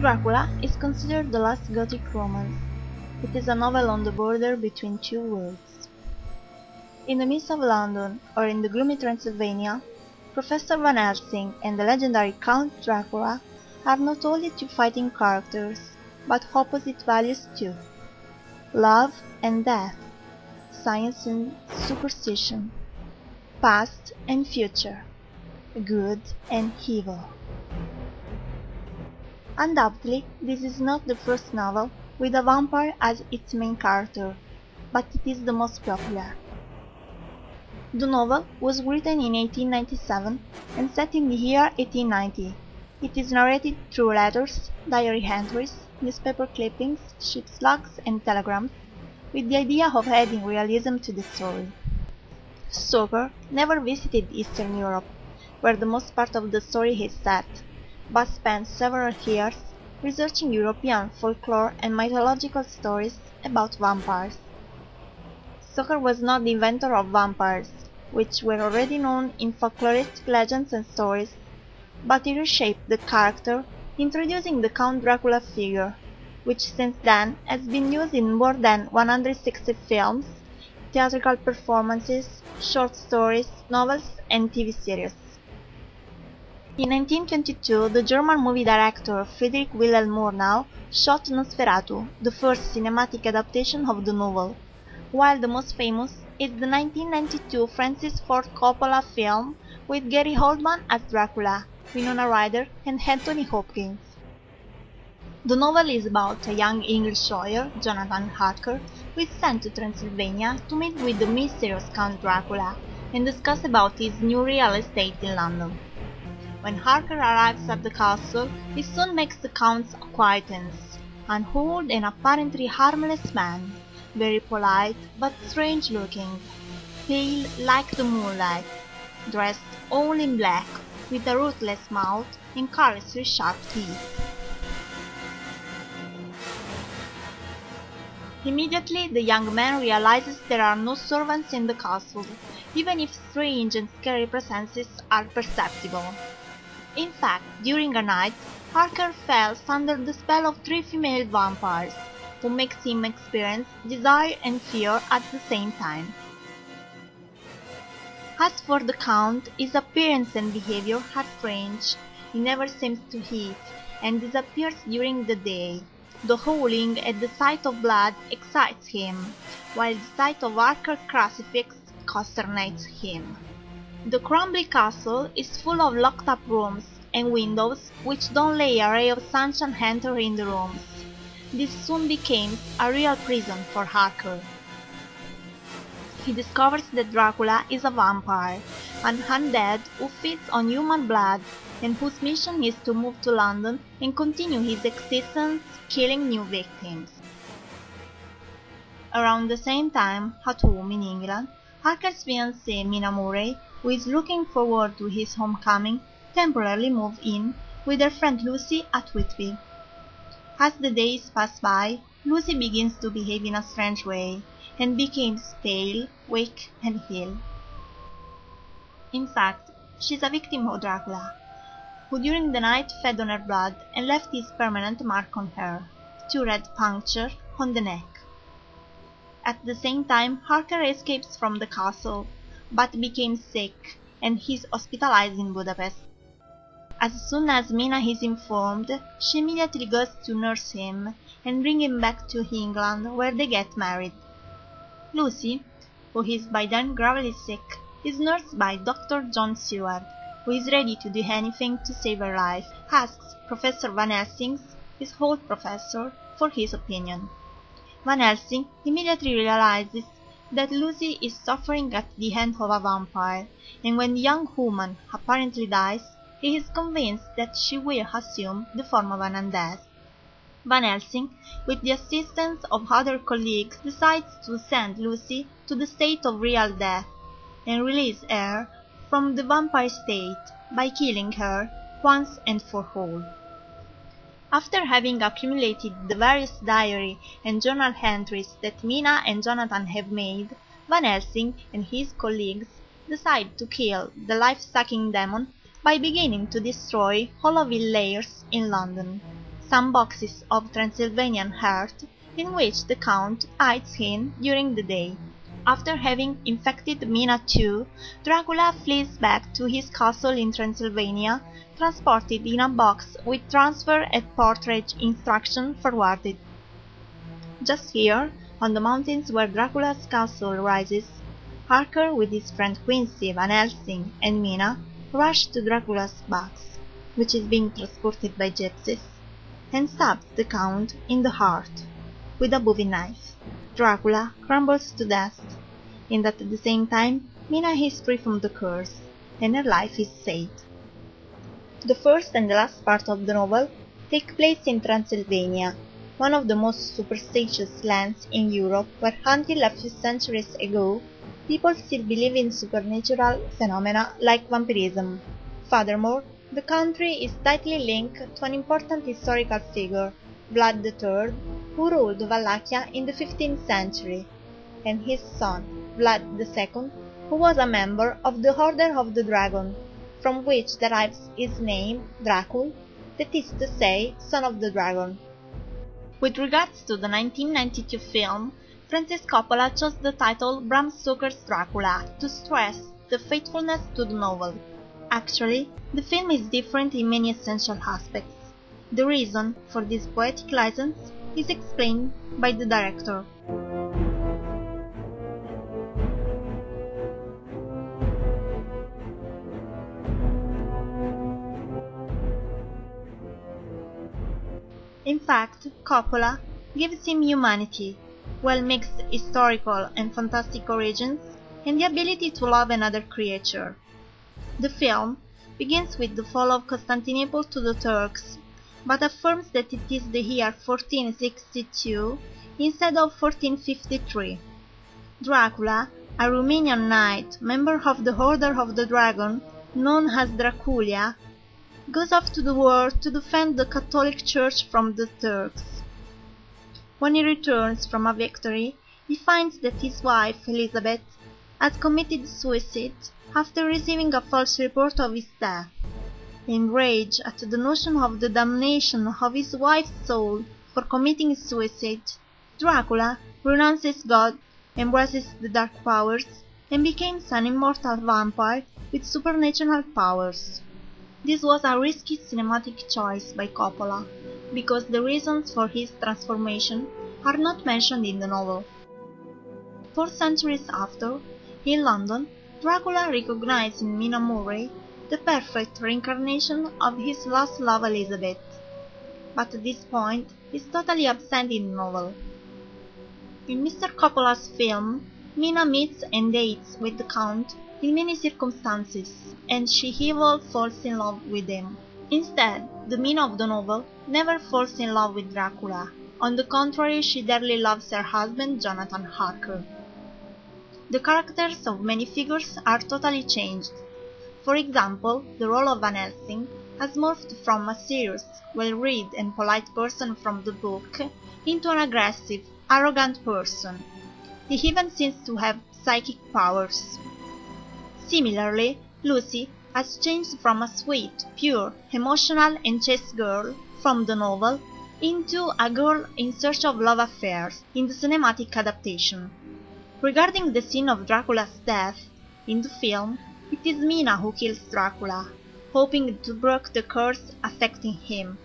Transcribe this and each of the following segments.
Dracula is considered the last Gothic romance. It is a novel on the border between two worlds. In the midst of London, or in the gloomy Transylvania, Professor Van Helsing and the legendary Count Dracula are not only two fighting characters, but opposite values too. Love and death, science and superstition, past and future, good and evil. Undoubtedly, this is not the first novel with a vampire as its main character, but it is the most popular. The novel was written in 1897 and set in the year 1890. It is narrated through letters, diary entries, newspaper clippings, ship's logs, and telegrams, with the idea of adding realism to the story. Stoker never visited Eastern Europe, where the most part of the story is set, but spent several years researching European folklore and mythological stories about vampires. Stoker was not the inventor of vampires, which were already known in folkloric legends and stories, but he reshaped the character, introducing the Count Dracula figure, which since then has been used in more than 160 films, theatrical performances, short stories, novels, and TV series. In 1922, the German movie director Friedrich Wilhelm Murnau shot Nosferatu, the first cinematic adaptation of the novel, while the most famous is the 1992 Francis Ford Coppola film with Gary Oldman as Dracula, Winona Ryder, and Anthony Hopkins. The novel is about a young English lawyer, Jonathan Harker, who is sent to Transylvania to meet with the mysterious Count Dracula and discuss about his new real estate in London. When Harker arrives at the castle, he soon makes the Count's acquaintance, an old and apparently harmless man, very polite but strange looking, pale like the moonlight, dressed all in black, with a ruthless mouth and curiously sharp teeth. Immediately, the young man realizes there are no servants in the castle, even if strange and scary presences are perceptible. In fact, during a night, Harker falls under the spell of 3 female vampires, who makes him experience desire and fear at the same time. As for the Count, his appearance and behavior are strange. He never seems to eat, and disappears during the day. The howling at the sight of blood excites him, while the sight of Harker's crucifix consternates him. The crumbly castle is full of locked-up rooms and windows which don't let a ray of sunshine enter in the rooms. This soon becomes a real prison for Harker. He discovers that Dracula is a vampire, an undead who feeds on human blood and whose mission is to move to London and continue his existence killing new victims. Around the same time, at home in England, Harker's fiancée Mina Murray, who is looking forward to his homecoming, temporarily moves in with her friend Lucy at Whitby. As the days pass by, Lucy begins to behave in a strange way, and becomes pale, weak, and ill. In fact, she is a victim of Dracula, who during the night fed on her blood and left his permanent mark on her, 2 red punctures on the neck. At the same time, Harker escapes from the castle, but becomes sick and is hospitalized in Budapest. As soon as Mina is informed, she immediately goes to nurse him and bring him back to England, where they get married. Lucy, who is by then gravely sick, is nursed by Dr. John Seward, who is ready to do anything to save her life, asks Professor Van Helsing, his old professor, for his opinion. Van Helsing immediately realizes that Lucy is suffering at the hand of a vampire, and when the young woman apparently dies, he is convinced that she will assume the form of an undead. Van Helsing, with the assistance of other colleagues, decides to send Lucy to the state of real death and release her from the vampire state by killing her once and for all. After having accumulated the various diary and journal entries that Mina and Jonathan have made, Van Helsing and his colleagues decide to kill the life-sucking demon by beginning to destroy all of its layers in London. some boxes of Transylvanian earth in which the Count hides in during the day. After having infected Mina too, Dracula flees back to his castle in Transylvania, transported in a box with transfer and portrait instruction forwarded. Just here, on the mountains where Dracula's castle rises, Harker with his friend Quincy, Van Helsing, and Mina rush to Dracula's box, which is being transported by gypsies, and stabs the Count in the heart with a bowie knife. Dracula crumbles to dust, and at the same time Mina is free from the curse, and her life is saved. The first and the last part of the novel take place in Transylvania, one of the most superstitious lands in Europe, where until a few centuries ago people still believe in supernatural phenomena like vampirism. Furthermore, the country is tightly linked to an important historical figure, Vlad III, who ruled Wallachia in the 15th century, and his son, Vlad II, who was a member of the Order of the Dragon, from which derives his name Dracul, that is to say, Son of the Dragon. With regards to the 1992 film, Francis Coppola chose the title Bram Stoker's Dracula to stress the faithfulness to the novel. Actually, the film is different in many essential aspects. The reason for this poetic license is explained by the director. In fact, Coppola gives him humanity, well-mixed historical and fantastic origins, and the ability to love another creature. The film begins with the fall of Constantinople to the Turks, but affirms that it is the year 1462 instead of 1453. Dracula, a Romanian knight, member of the Order of the Dragon, known as DRACULA, goes off to the war to defend the Catholic Church from the Turks. When he returns from a victory, he finds that his wife, Elizabeth, has committed suicide after receiving a false report of his death. Enraged at the notion of the damnation of his wife's soul for committing suicide, Dracula renounces God, embraces the dark powers, and becomes an immortal vampire with supernatural powers. This was a risky cinematic choice by Coppola, because the reasons for his transformation are not mentioned in the novel. 4 centuries after, in London, Dracula recognized in Mina Murray the perfect reincarnation of his lost love Elizabeth, but this point is totally absent in the novel. In Mr. Coppola's film, Mina meets and dates with the Count in many circumstances, and she even falls in love with him. Instead, the Mina of the novel never falls in love with Dracula. On the contrary, she dearly loves her husband, Jonathan Harker. The characters of many figures are totally changed. For example, the role of Van Helsing has morphed from a serious, well-read and polite person from the book into an aggressive, arrogant person. He even seems to have psychic powers. Similarly, Lucy has changed from a sweet, pure, emotional and chaste girl from the novel into a girl in search of love affairs in the cinematic adaptation. Regarding the scene of Dracula's death, in the film, it is Mina who kills Dracula, hoping to break the curse affecting him.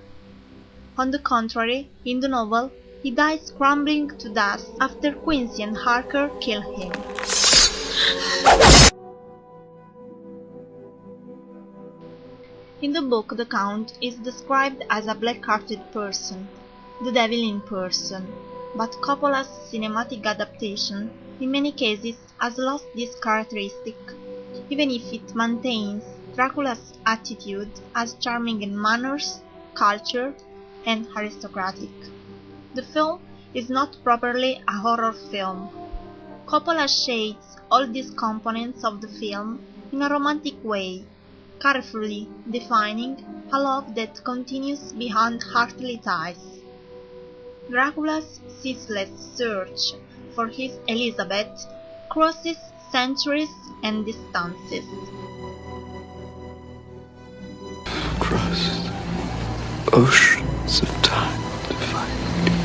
On the contrary, in the novel, he dies crumbling to dust after Quincy and Harker kill him. In the book, the Count is described as a black-hearted person, the devil in person, but Coppola's cinematic adaptation in many cases has lost this characteristic, even if it maintains Dracula's attitude as charming in manners, culture, and aristocratic. The film is not properly a horror film. Coppola shades all these components of the film in a romantic way, carefully defining a love that continues beyond earthly ties. Dracula's ceaseless search for his Elizabeth crosses centuries and distances. Across oceans moments of time to fight.